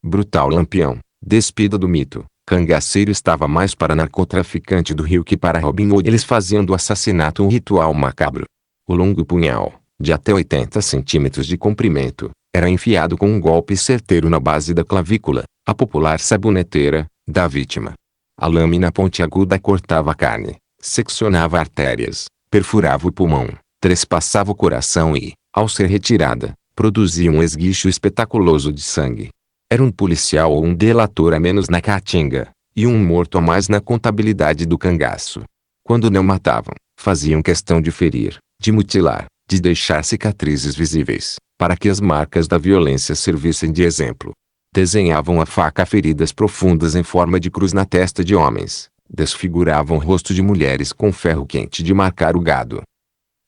Brutal Lampião, despida do mito, cangaceiro estava mais para narcotraficante do Rio que para Robin Hood. Eles faziam do assassinato um ritual macabro. O longo punhal, de até 80 centímetros de comprimento, era enfiado com um golpe certeiro na base da clavícula, a popular saboneteira, da vítima. A lâmina pontiaguda cortava a carne, seccionava artérias, perfurava o pulmão, trespassava o coração e, ao ser retirada, produzia um esguicho espetaculoso de sangue. Era um policial ou um delator a menos na caatinga, e um morto a mais na contabilidade do cangaço. Quando não matavam, faziam questão de ferir, de mutilar, de deixar cicatrizes visíveis, para que as marcas da violência servissem de exemplo. Desenhavam a faca feridas profundas em forma de cruz na testa de homens, desfiguravam o rosto de mulheres com ferro quente de marcar o gado.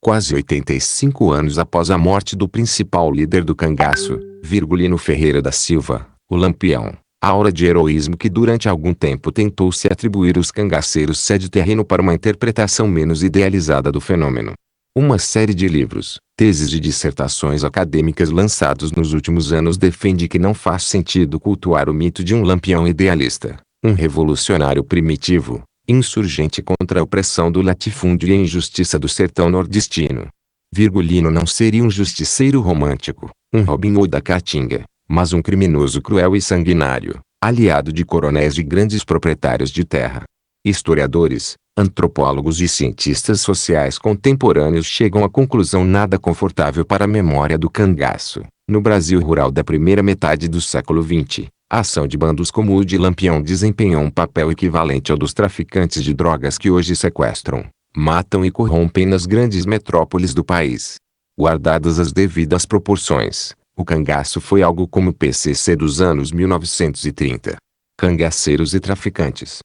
Quase 85 anos após a morte do principal líder do cangaço, Virgulino Ferreira da Silva, o Lampião, a aura de heroísmo que durante algum tempo tentou se atribuir aos cangaceiros cede terreno para uma interpretação menos idealizada do fenômeno. Uma série de livros, teses e dissertações acadêmicas lançados nos últimos anos defende que não faz sentido cultuar o mito de um lampião idealista, um revolucionário primitivo, insurgente contra a opressão do latifúndio e a injustiça do sertão nordestino. Virgulino não seria um justiceiro romântico, um Robin Hood da Caatinga, mas um criminoso cruel e sanguinário, aliado de coronéis e grandes proprietários de terra. Historiadores, antropólogos e cientistas sociais contemporâneos chegam à conclusão nada confortável para a memória do cangaço. No Brasil rural da primeira metade do século XX, a ação de bandos como o de Lampião desempenhou um papel equivalente ao dos traficantes de drogas que hoje sequestram, matam e corrompem nas grandes metrópoles do país. Guardadas as devidas proporções, o cangaço foi algo como o PCC dos anos 1930. Cangaceiros e traficantes.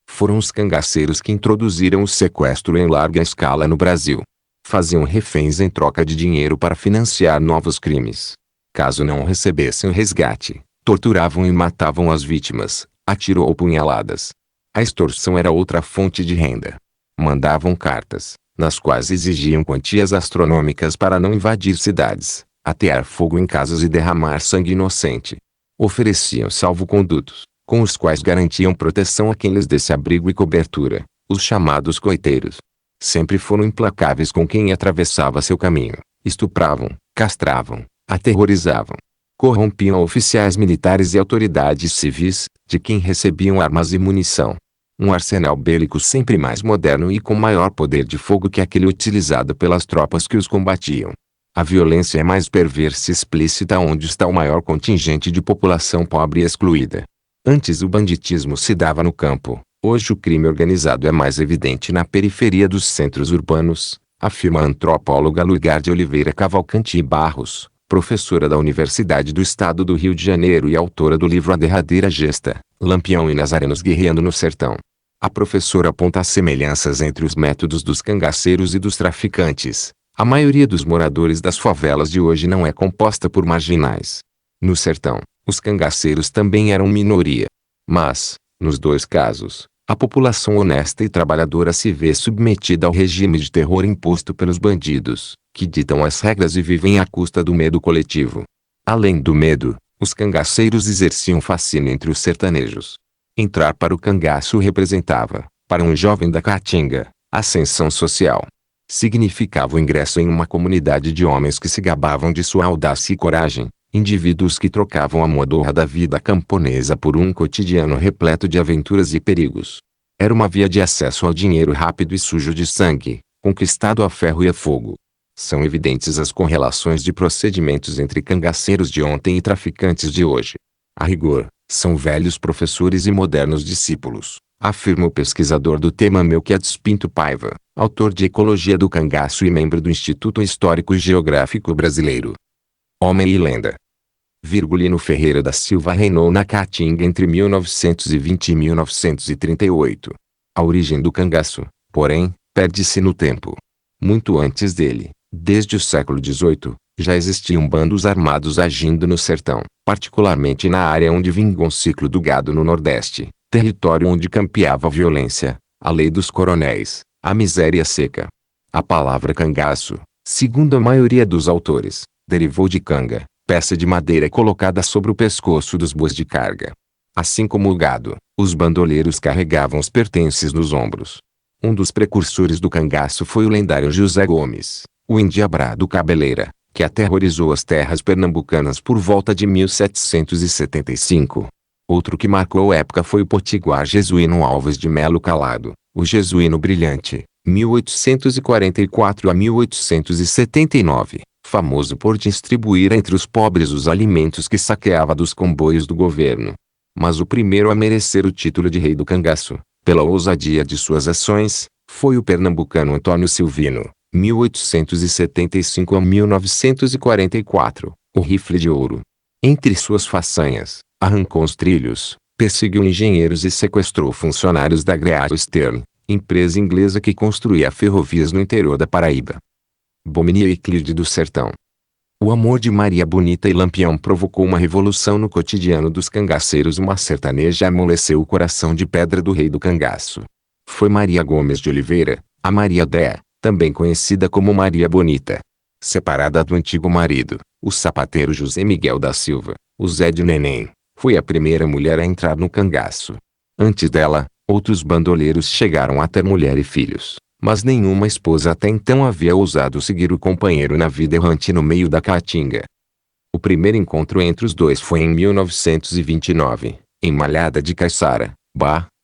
Foram os cangaceiros que introduziram o sequestro em larga escala no Brasil. Faziam reféns em troca de dinheiro para financiar novos crimes. Caso não recebessem o resgate, torturavam e matavam as vítimas, a tiro ou punhaladas. A extorsão era outra fonte de renda. Mandavam cartas, nas quais exigiam quantias astronômicas para não invadir cidades, atear fogo em casas e derramar sangue inocente. Ofereciam salvo-condutos, com os quais garantiam proteção a quem lhes desse abrigo e cobertura, os chamados coiteiros. Sempre foram implacáveis com quem atravessava seu caminho, estupravam, castravam, aterrorizavam. Corrompiam oficiais militares e autoridades civis, de quem recebiam armas e munição. Um arsenal bélico sempre mais moderno e com maior poder de fogo que aquele utilizado pelas tropas que os combatiam. A violência é mais perversa e explícita onde está o maior contingente de população pobre e excluída. Antes o banditismo se dava no campo, hoje o crime organizado é mais evidente na periferia dos centros urbanos, afirma a antropóloga Lugar de Oliveira Cavalcante e Barros, professora da Universidade do Estado do Rio de Janeiro e autora do livro A Derradeira Gesta, Lampião e Nazarenos Guerreando no Sertão. A professora aponta as semelhanças entre os métodos dos cangaceiros e dos traficantes. A maioria dos moradores das favelas de hoje não é composta por marginais. No sertão, os cangaceiros também eram minoria. Mas, nos dois casos, a população honesta e trabalhadora se vê submetida ao regime de terror imposto pelos bandidos, que ditam as regras e vivem à custa do medo coletivo. Além do medo, os cangaceiros exerciam fascínio entre os sertanejos. Entrar para o cangaço representava, para um jovem da Caatinga, ascensão social. Significava o ingresso em uma comunidade de homens que se gabavam de sua audácia e coragem, indivíduos que trocavam a modorra da vida camponesa por um cotidiano repleto de aventuras e perigos. Era uma via de acesso ao dinheiro rápido e sujo de sangue, conquistado a ferro e a fogo. São evidentes as correlações de procedimentos entre cangaceiros de ontem e traficantes de hoje. A rigor, são velhos professores e modernos discípulos, afirma o pesquisador do tema Melquiades Pinto Paiva, autor de Ecologia do Cangaço e membro do Instituto Histórico e Geográfico Brasileiro. Homem e lenda. Virgulino Ferreira da Silva reinou na Caatinga entre 1920 e 1938. A origem do cangaço, porém, perde-se no tempo. Muito antes dele, desde o século XVIII, já existiam bandos armados agindo no sertão, particularmente na área onde vingou o ciclo do gado no Nordeste, território onde campeava a violência, a lei dos coronéis, a miséria seca. A palavra cangaço, segundo a maioria dos autores, derivou de canga, peça de madeira colocada sobre o pescoço dos bois de carga. Assim como o gado, os bandoleiros carregavam os pertences nos ombros. Um dos precursores do cangaço foi o lendário José Gomes, o endiabrado cabeleira, que aterrorizou as terras pernambucanas por volta de 1775. Outro que marcou a época foi o potiguar Jesuíno Alves de Melo Calado, o Jesuíno Brilhante, 1844 a 1879, famoso por distribuir entre os pobres os alimentos que saqueava dos comboios do governo. Mas o primeiro a merecer o título de rei do cangaço, pela ousadia de suas ações, foi o pernambucano Antônio Silvino, 1875 a 1944, o Rifle de Ouro. Entre suas façanhas, arrancou os trilhos, perseguiu engenheiros e sequestrou funcionários da Great Eastern, empresa inglesa que construía ferrovias no interior da Paraíba. Bomini Euclide do Sertão. O amor de Maria Bonita e Lampião provocou uma revolução no cotidiano dos cangaceiros. Uma sertaneja amoleceu o coração de pedra do rei do cangaço. Foi Maria Gomes de Oliveira, a Maria Dé, também conhecida como Maria Bonita. Separada do antigo marido, o sapateiro José Miguel da Silva, o Zé de Neném, foi a primeira mulher a entrar no cangaço. Antes dela, outros bandoleiros chegaram a ter mulher e filhos, mas nenhuma esposa até então havia ousado seguir o companheiro na vida errante no meio da caatinga. O primeiro encontro entre os dois foi em 1929, em Malhada de Caiçara,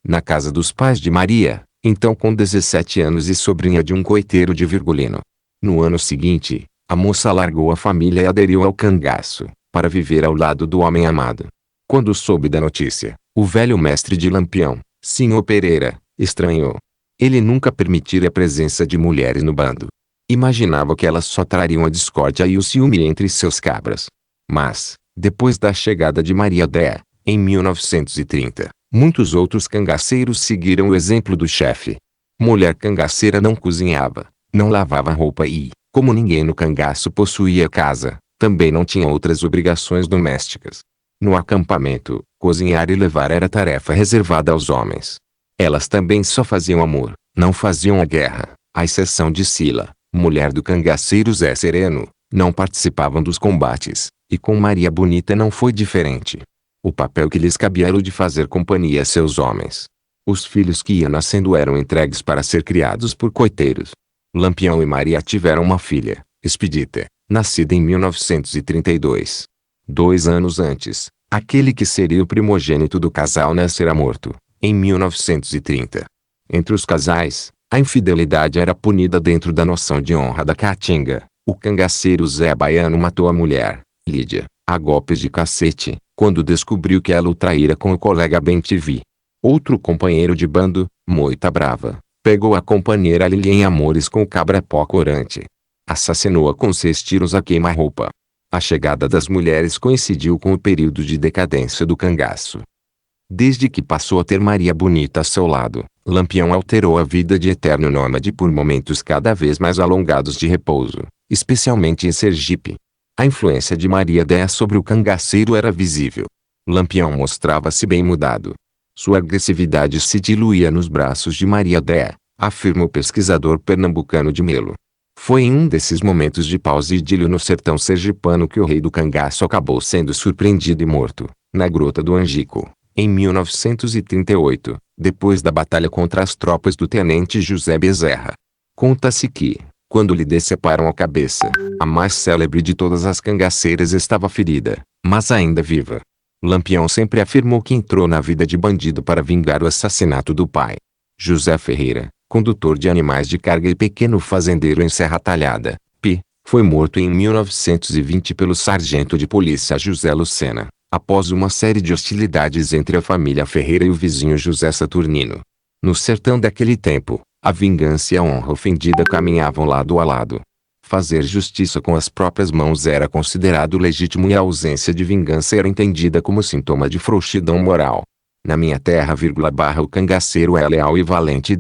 na casa dos pais de Maria, então com 17 anos e sobrinha de um coiteiro de Virgulino. No ano seguinte, a moça largou a família e aderiu ao cangaço, para viver ao lado do homem amado. Quando soube da notícia, o velho mestre de Lampião, Sr. Pereira, estranhou. Ele nunca permitira a presença de mulheres no bando. Imaginava que elas só trariam a discórdia e o ciúme entre seus cabras. Mas, depois da chegada de Maria Dé, em 1930, muitos outros cangaceiros seguiram o exemplo do chefe. Mulher cangaceira não cozinhava, não lavava roupa e, como ninguém no cangaço possuía casa, também não tinha outras obrigações domésticas. No acampamento, cozinhar e levar era tarefa reservada aos homens. Elas também só faziam amor, não faziam a guerra, à exceção de Sila, mulher do cangaceiro Zé Sereno, não participavam dos combates, e com Maria Bonita não foi diferente. O papel que lhes cabia era o de fazer companhia a seus homens. Os filhos que iam nascendo eram entregues para ser criados por coiteiros. Lampião e Maria tiveram uma filha, Expedita, nascida em 1932. 2 anos antes, aquele que seria o primogênito do casal nascera morto, em 1930. Entre os casais, a infidelidade era punida dentro da noção de honra da caatinga. O cangaceiro Zé Baiano matou a mulher, Lídia, a golpes de cacete, quando descobriu que ela o traíra com o colega Bem-te-vi. Outro companheiro de bando, Moita Brava, pegou a companheira Lilia em amores com o cabra-pó corante. Assassinou-a com 6 tiros a queima-roupa. A chegada das mulheres coincidiu com o período de decadência do cangaço. Desde que passou a ter Maria Bonita a seu lado, Lampião alterou a vida de eterno nômade por momentos cada vez mais alongados de repouso, especialmente em Sergipe. A influência de Maria Dé sobre o cangaceiro era visível. Lampião mostrava-se bem mudado. Sua agressividade se diluía nos braços de Maria Dé, afirma o pesquisador pernambucano de Melo. Foi em um desses momentos de pausa e idílio no sertão sergipano que o rei do cangaço acabou sendo surpreendido e morto, na Grota do Angico, em 1938, depois da batalha contra as tropas do tenente José Bezerra. Conta-se que, quando lhe deceparam a cabeça, a mais célebre de todas as cangaceiras estava ferida, mas ainda viva. Lampião sempre afirmou que entrou na vida de bandido para vingar o assassinato do pai. José Ferreira, condutor de animais de carga e pequeno fazendeiro em Serra Talhada, foi morto em 1920 pelo sargento de polícia José Lucena, após uma série de hostilidades entre a família Ferreira e o vizinho José Saturnino. No sertão daquele tempo, a vingança e a honra ofendida caminhavam lado a lado. Fazer justiça com as próprias mãos era considerado legítimo e a ausência de vingança era entendida como sintoma de frouxidão moral. Na minha terra, o cangaceiro é leal e valente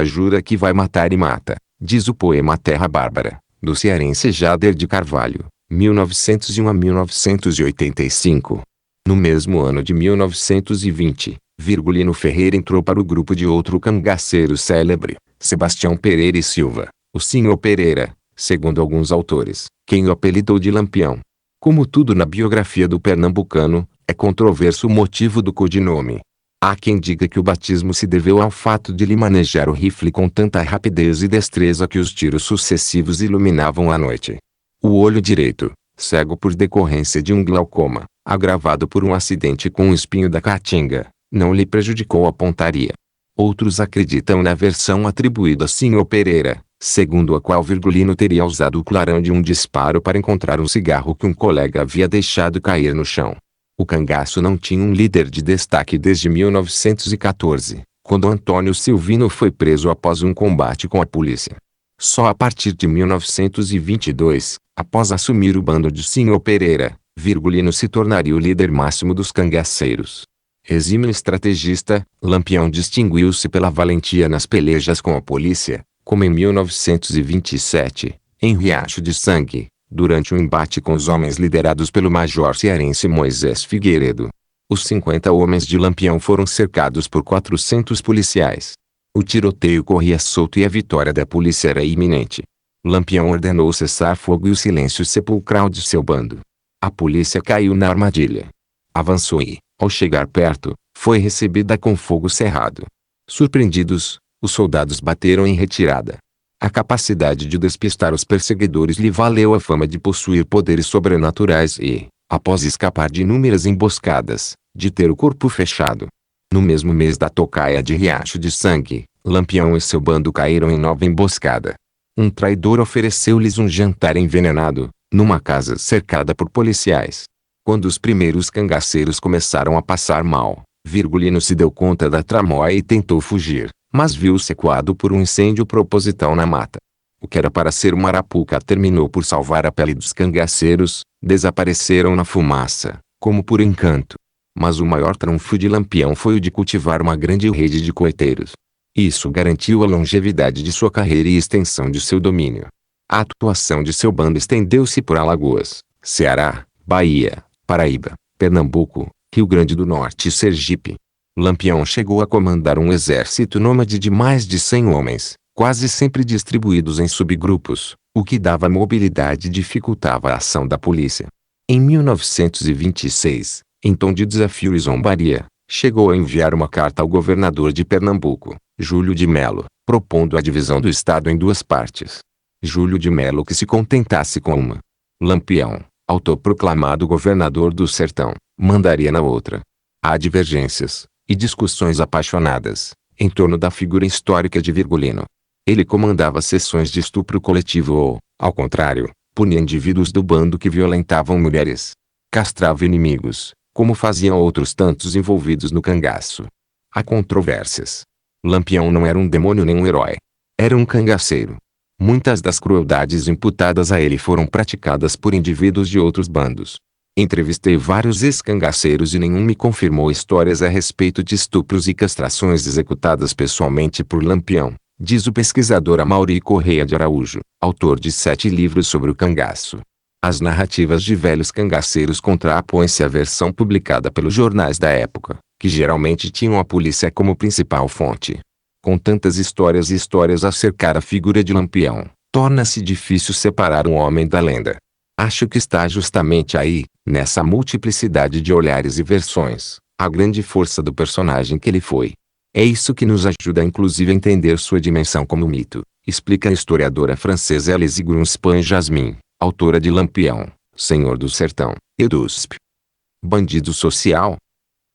jura que vai matar e mata, diz o poema Terra Bárbara, do cearense Jader de Carvalho, 1901 a 1985. No mesmo ano de 1920, Virgulino Ferreira entrou para o grupo de outro cangaceiro célebre, Sebastião Pereira e Silva, o Sr. Pereira, segundo alguns autores, quem o apelidou de Lampião. Como tudo na biografia do pernambucano, é controverso o motivo do codinome. Há quem diga que o batismo se deveu ao fato de lhe manejar o rifle com tanta rapidez e destreza que os tiros sucessivos iluminavam a noite. O olho direito, cego por decorrência de um glaucoma, agravado por um acidente com um espinho da caatinga, não lhe prejudicou a pontaria. Outros acreditam na versão atribuída a Sr. Pereira, segundo a qual Virgulino teria usado o clarão de um disparo para encontrar um cigarro que um colega havia deixado cair no chão. O cangaço não tinha um líder de destaque desde 1914, quando Antônio Silvino foi preso após um combate com a polícia. Só a partir de 1922, após assumir o bando de Sr. Pereira, Virgulino se tornaria o líder máximo dos cangaceiros. Exímio estrategista, Lampião distinguiu-se pela valentia nas pelejas com a polícia, como em 1927, em Riacho de Sangue, durante um embate com os homens liderados pelo major cearense Moisés Figueiredo. Os 50 homens de Lampião foram cercados por 400 policiais. O tiroteio corria solto e a vitória da polícia era iminente. Lampião ordenou cessar fogo e o silêncio sepulcral de seu bando. A polícia caiu na armadilha. Avançou e, ao chegar perto, foi recebida com fogo cerrado. Surpreendidos, os soldados bateram em retirada. A capacidade de despistar os perseguidores lhe valeu a fama de possuir poderes sobrenaturais e, após escapar de inúmeras emboscadas, de ter o corpo fechado. No mesmo mês da tocaia de Riacho de Sangue, Lampião e seu bando caíram em nova emboscada. Um traidor ofereceu-lhes um jantar envenenado, numa casa cercada por policiais. Quando os primeiros cangaceiros começaram a passar mal, Virgulino se deu conta da tramóia e tentou fugir, mas viu-se ecoado por um incêndio proposital na mata. O que era para ser uma arapuca terminou por salvar a pele dos cangaceiros, desapareceram na fumaça, como por encanto. Mas o maior trunfo de Lampião foi o de cultivar uma grande rede de coeteiros. Isso garantiu a longevidade de sua carreira e extensão de seu domínio. A atuação de seu bando estendeu-se por Alagoas, Ceará, Bahia, Paraíba, Pernambuco, Rio Grande do Norte e Sergipe. Lampião chegou a comandar um exército nômade de mais de 100 homens, quase sempre distribuídos em subgrupos, o que dava mobilidade e dificultava a ação da polícia. Em 1926, em tom de desafio e zombaria, chegou a enviar uma carta ao governador de Pernambuco, Júlio de Melo, propondo a divisão do estado em duas partes. Júlio de Melo que se contentasse com uma. Lampião, autoproclamado governador do sertão, mandaria na outra. Há divergências e discussões apaixonadas em torno da figura histórica de Virgulino. Ele comandava sessões de estupro coletivo ou, ao contrário, punia indivíduos do bando que violentavam mulheres. Castrava inimigos, como faziam outros tantos envolvidos no cangaço. Há controvérsias. Lampião não era um demônio nem um herói. Era um cangaceiro. Muitas das crueldades imputadas a ele foram praticadas por indivíduos de outros bandos. Entrevistei vários ex-cangaceiros e nenhum me confirmou histórias a respeito de estupros e castrações executadas pessoalmente por Lampião, diz o pesquisador Amaury Correia de Araújo, autor de 7 livros sobre o cangaço. As narrativas de velhos cangaceiros contrapõem-se à versão publicada pelos jornais da época, que geralmente tinham a polícia como principal fonte. Com tantas histórias e histórias a cercar a figura de Lampião, torna-se difícil separar um homem da lenda. Acho que está justamente aí, nessa multiplicidade de olhares e versões, a grande força do personagem que ele foi. É isso que nos ajuda inclusive a entender sua dimensão como mito, explica a historiadora francesa Elise Grunspan-Jasmin, autora de Lampião, Senhor do Sertão, Edusp. Bandido social?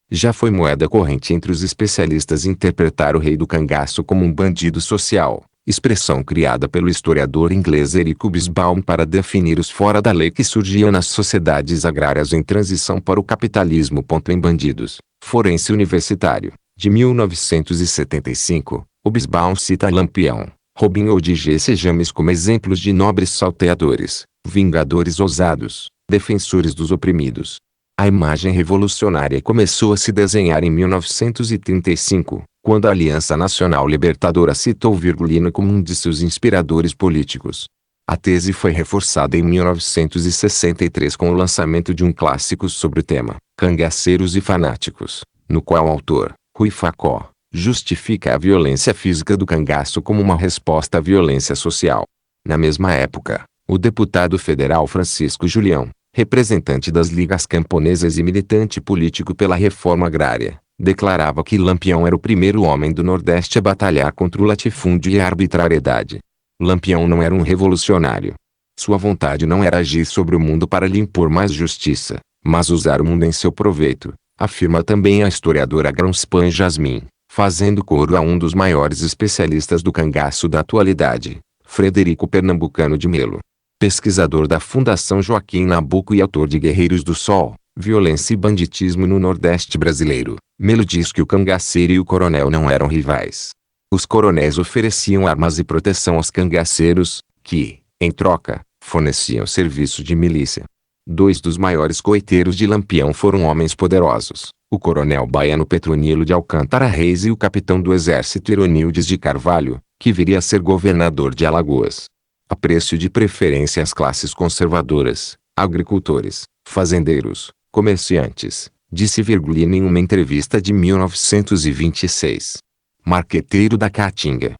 Já foi moeda corrente entre os especialistas interpretar o rei do cangaço como um bandido social, expressão criada pelo historiador inglês Eric Hobsbawm para definir os fora da lei que surgiam nas sociedades agrárias em transição para o capitalismo. Em Bandidos, Forense Universitário, de 1975, Hobsbawm cita Lampião, Robin Hood e Jesse James como exemplos de nobres salteadores, vingadores ousados, defensores dos oprimidos. A imagem revolucionária começou a se desenhar em 1935, quando a Aliança Nacional Libertadora citou Virgulino como um de seus inspiradores políticos. A tese foi reforçada em 1963 com o lançamento de um clássico sobre o tema, Cangaceiros e Fanáticos, no qual o autor, Rui Facó, justifica a violência física do cangaço como uma resposta à violência social. Na mesma época, o deputado federal Francisco Julião, representante das ligas camponesas e militante político pela reforma agrária, declarava que Lampião era o primeiro homem do Nordeste a batalhar contra o latifúndio e a arbitrariedade. Lampião não era um revolucionário. Sua vontade não era agir sobre o mundo para lhe impor mais justiça, mas usar o mundo em seu proveito, afirma também a historiadora Gronspan Jasmin, fazendo coro a um dos maiores especialistas do cangaço da atualidade, Frederico Pernambucano de Melo. Pesquisador da Fundação Joaquim Nabuco e autor de Guerreiros do Sol, Violência e Banditismo no Nordeste Brasileiro, Melo diz que o cangaceiro e o coronel não eram rivais. Os coronéis ofereciam armas e proteção aos cangaceiros, que, em troca, forneciam serviço de milícia. Dois dos maiores coiteiros de Lampião foram homens poderosos, o coronel baiano Petronilo de Alcântara Reis e o capitão do exército Ironildes de Carvalho, que viria a ser governador de Alagoas. Apreço de preferência às classes conservadoras, agricultores, fazendeiros, comerciantes, disse Virgulino em uma entrevista de 1926. Marqueteiro da Caatinga.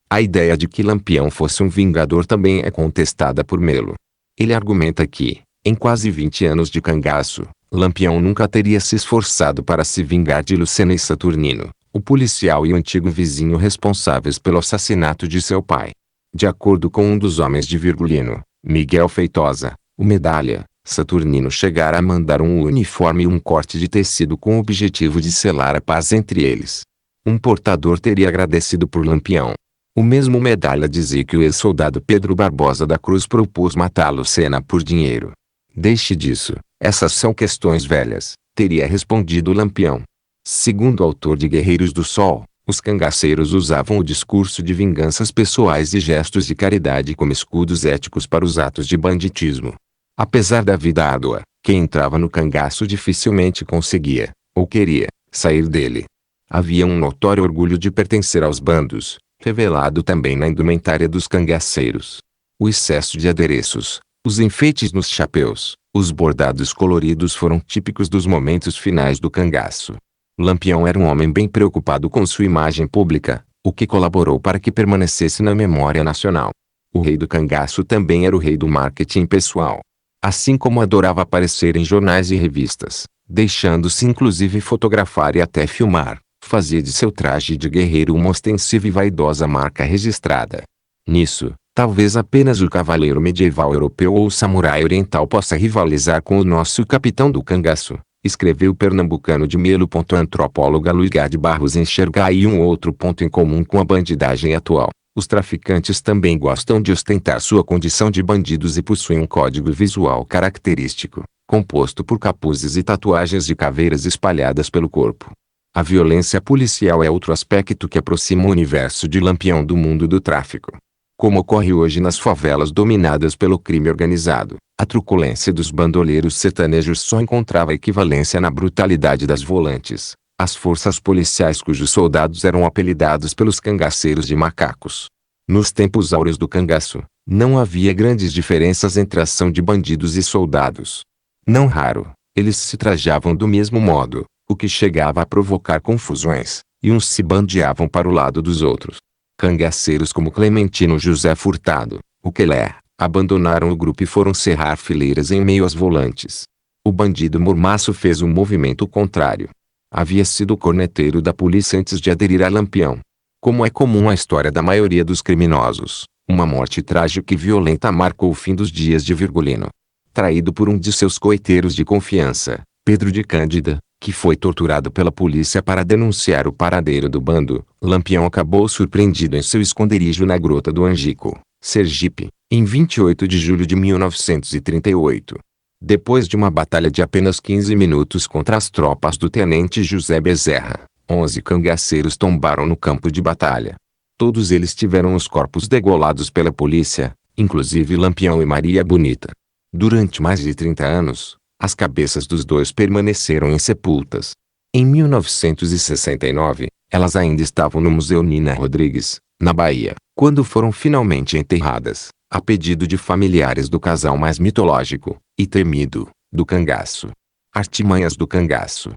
A ideia de que Lampião fosse um vingador também é contestada por Melo. Ele argumenta que, em quase 20 anos de cangaço, Lampião nunca teria se esforçado para se vingar de Lucena e Saturnino, o policial e o antigo vizinho responsáveis pelo assassinato de seu pai. De acordo com um dos homens de Virgulino, Miguel Feitosa, o Medalha, Saturnino chegara a mandar um uniforme e um corte de tecido com o objetivo de selar a paz entre eles. Um portador teria agradecido por Lampião. O mesmo Medalha dizia que o ex-soldado Pedro Barbosa da Cruz propôs matar Lucena por dinheiro. Deixe disso, essas são questões velhas, teria respondido Lampião. Segundo o autor de Guerreiros do Sol, os cangaceiros usavam o discurso de vinganças pessoais e gestos de caridade como escudos éticos para os atos de banditismo. Apesar da vida árdua, quem entrava no cangaço dificilmente conseguia, ou queria, sair dele. Havia um notório orgulho de pertencer aos bandos, revelado também na indumentária dos cangaceiros. O excesso de adereços, os enfeites nos chapéus, os bordados coloridos foram típicos dos momentos finais do cangaço. Lampião era um homem bem preocupado com sua imagem pública, o que colaborou para que permanecesse na memória nacional. O rei do cangaço também era o rei do marketing pessoal. Assim como adorava aparecer em jornais e revistas, deixando-se inclusive fotografar e até filmar, fazia de seu traje de guerreiro uma ostensiva e vaidosa marca registrada. Nisso, talvez apenas o cavaleiro medieval europeu ou o samurai oriental possa rivalizar com o nosso capitão do cangaço, escreveu o pernambucano de Melo. A antropóloga Luiz de Barros enxerga aí um outro ponto em comum com a bandidagem atual. Os traficantes também gostam de ostentar sua condição de bandidos e possuem um código visual característico, composto por capuzes e tatuagens de caveiras espalhadas pelo corpo. A violência policial é outro aspecto que aproxima o universo de Lampião do mundo do tráfico. Como ocorre hoje nas favelas dominadas pelo crime organizado, a truculência dos bandoleiros sertanejos só encontrava equivalência na brutalidade das volantes, as forças policiais cujos soldados eram apelidados pelos cangaceiros de macacos. Nos tempos áureos do cangaço, não havia grandes diferenças entre a ação de bandidos e soldados. Não raro, eles se trajavam do mesmo modo, o que chegava a provocar confusões, e uns se bandeavam para o lado dos outros. Cangaceiros como Clementino José Furtado, o Quelé, abandonaram o grupo e foram cerrar fileiras em meio às volantes. O bandido Mormaço fez um movimento contrário. Havia sido corneteiro da polícia antes de aderir a Lampião. Como é comum a história da maioria dos criminosos, uma morte trágica e violenta marcou o fim dos dias de Virgulino. Traído por um de seus coiteiros de confiança, Pedro de Cândida, que foi torturado pela polícia para denunciar o paradeiro do bando, Lampião acabou surpreendido em seu esconderijo na Grota do Angico, Sergipe, em 28 de julho de 1938. Depois de uma batalha de apenas 15 minutos contra as tropas do tenente José Bezerra, 11 cangaceiros tombaram no campo de batalha. Todos eles tiveram os corpos degolados pela polícia, inclusive Lampião e Maria Bonita. Durante mais de 30 anos, as cabeças dos dois permaneceram insepultas. Em 1969, elas ainda estavam no Museu Nina Rodrigues, na Bahia, quando foram finalmente enterradas, a pedido de familiares do casal mais mitológico, e temido, do cangaço. Artimanhas do cangaço.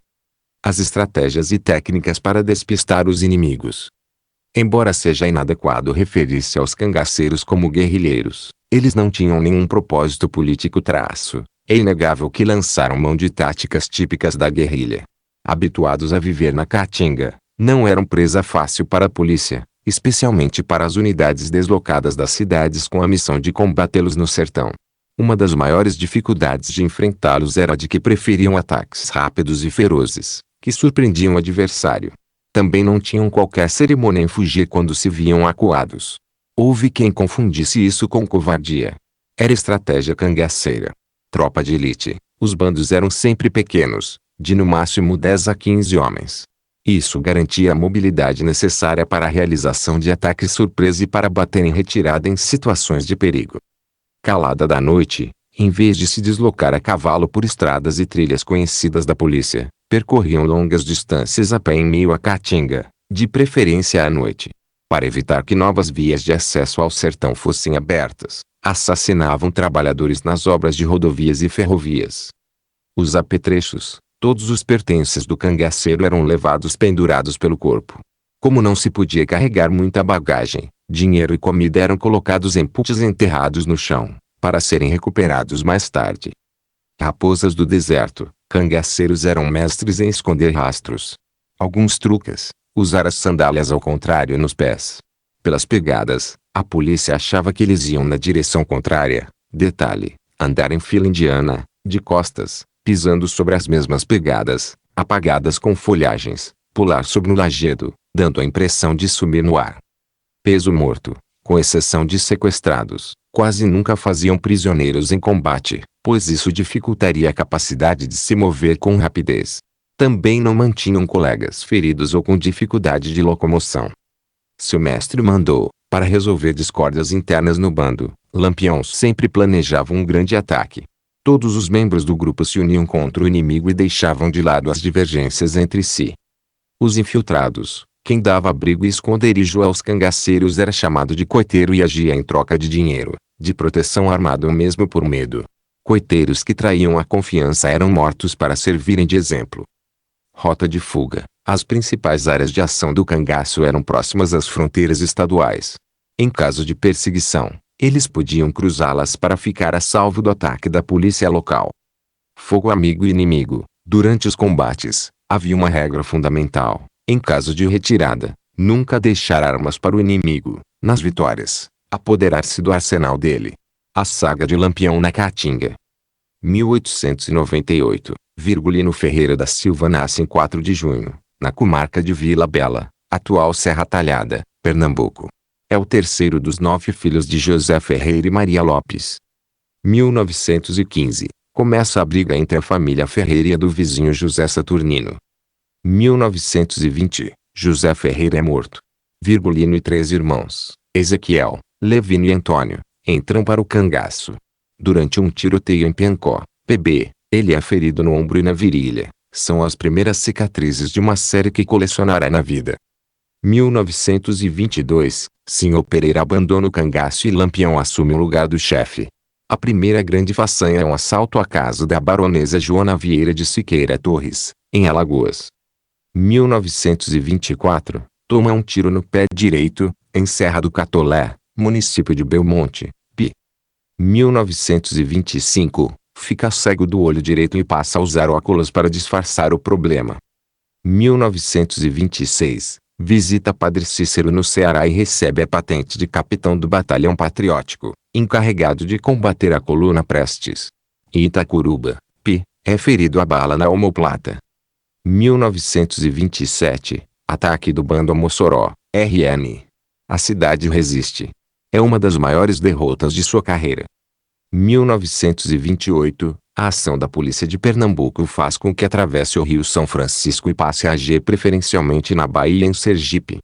As estratégias e técnicas para despistar os inimigos. Embora seja inadequado referir-se aos cangaceiros como guerrilheiros, eles não tinham nenhum propósito político. É inegável que lançaram mão de táticas típicas da guerrilha. Habituados a viver na Caatinga, não eram presa fácil para a polícia, especialmente para as unidades deslocadas das cidades com a missão de combatê-los no sertão. Uma das maiores dificuldades de enfrentá-los era de que preferiam ataques rápidos e ferozes, que surpreendiam o adversário. Também não tinham qualquer cerimônia em fugir quando se viam acuados. Houve quem confundisse isso com covardia. Era estratégia cangaceira. Tropa de elite, os bandos eram sempre pequenos, de no máximo 10 a 15 homens. Isso garantia a mobilidade necessária para a realização de ataques surpresa e para bater em retirada em situações de perigo. Calada da noite, em vez de se deslocar a cavalo por estradas e trilhas conhecidas da polícia, percorriam longas distâncias a pé em meio à Caatinga, de preferência à noite. Para evitar que novas vias de acesso ao sertão fossem abertas, assassinavam trabalhadores nas obras de rodovias e ferrovias. Os apetrechos, todos os pertences do cangaceiro eram levados pendurados pelo corpo. Como não se podia carregar muita bagagem, dinheiro e comida eram colocados em puts enterrados no chão, para serem recuperados mais tarde. Raposas do deserto, cangaceiros eram mestres em esconder rastros. Alguns truques, usar as sandálias ao contrário nos pés. Pelas pegadas, a polícia achava que eles iam na direção contrária. Detalhe, andar em fila indiana, de costas, pisando sobre as mesmas pegadas, apagadas com folhagens, pular sobre um lajedo, dando a impressão de sumir no ar. Peso morto, com exceção de sequestrados, quase nunca faziam prisioneiros em combate, pois isso dificultaria a capacidade de se mover com rapidez. Também não mantinham colegas feridos ou com dificuldade de locomoção. Se o mestre mandou, para resolver discórdias internas no bando, Lampião sempre planejava um grande ataque. Todos os membros do grupo se uniam contra o inimigo e deixavam de lado as divergências entre si. Os infiltrados, quem dava abrigo e esconderijo aos cangaceiros, era chamado de coiteiro e agia em troca de dinheiro, de proteção armada ou mesmo por medo. Coiteiros que traíam a confiança eram mortos para servirem de exemplo. Rota de fuga. As principais áreas de ação do cangaço eram próximas às fronteiras estaduais. Em caso de perseguição, eles podiam cruzá-las para ficar a salvo do ataque da polícia local. Fogo amigo e inimigo. Durante os combates, havia uma regra fundamental. Em caso de retirada, nunca deixar armas para o inimigo. Nas vitórias, apoderar-se do arsenal dele. A saga de Lampião na Caatinga. 1898. Virgulino Ferreira da Silva nasce em 4 de junho, na comarca de Vila Bela, atual Serra Talhada, Pernambuco. É o terceiro dos 9 filhos de José Ferreira e Maria Lopes. 1915. Começa a briga entre a família Ferreira e a do vizinho José Saturnino. 1920. José Ferreira é morto. Virgulino e 3 irmãos, Ezequiel, Levino e Antônio, entram para o cangaço. Durante um tiroteio em Piancó, PB, ele é ferido no ombro e na virilha. São as primeiras cicatrizes de uma série que colecionará na vida. 1922, Sr. Pereira abandona o cangaço e Lampião assume o lugar do chefe. A primeira grande façanha é um assalto à casa da baronesa Joana Vieira de Siqueira Torres, em Alagoas. 1924, toma um tiro no pé direito, em Serra do Catolé, município de Belmonte, Pi. 1925, fica cego do olho direito e passa a usar óculos para disfarçar o problema. 1926, visita Padre Cícero no Ceará e recebe a patente de capitão do Batalhão Patriótico, encarregado de combater a coluna Prestes. Em Itacuruba, Pi, é ferido a bala na omoplata. 1927, ataque do bando a Mossoró, RN. A cidade resiste. É uma das maiores derrotas de sua carreira. 1928, a ação da polícia de Pernambuco faz com que atravesse o Rio São Francisco e passe a agir preferencialmente na Bahia e em Sergipe.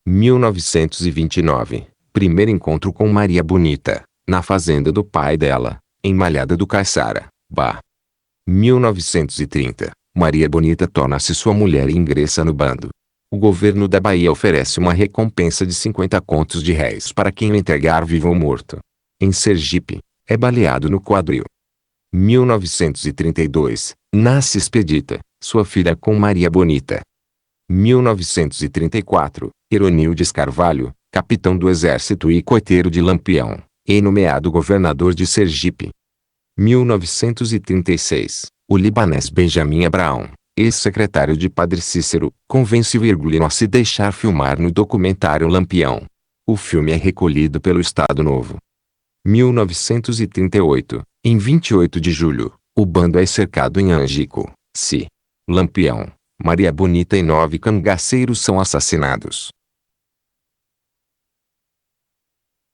1929, primeiro encontro com Maria Bonita, na fazenda do pai dela, em Malhada do Caiçara, Bah. 1930, Maria Bonita torna-se sua mulher e ingressa no bando. O governo da Bahia oferece uma recompensa de 50 contos de réis para quem o entregar vivo ou morto. Em Sergipe, é baleado no quadril. 1932, nasce Expedita, sua filha com Maria Bonita. 1934, Heronildes Carvalho, capitão do exército e coiteiro de Lampião, é nomeado governador de Sergipe. 1936, o libanês Benjamin Abraão, ex-secretário de Padre Cícero, convence o Irgullino a se deixar filmar no documentário Lampião. O filme é recolhido pelo Estado Novo. 1938, em 28 de julho, o bando é cercado em Angico, Si. Lampião, Maria Bonita e 9 cangaceiros são assassinados.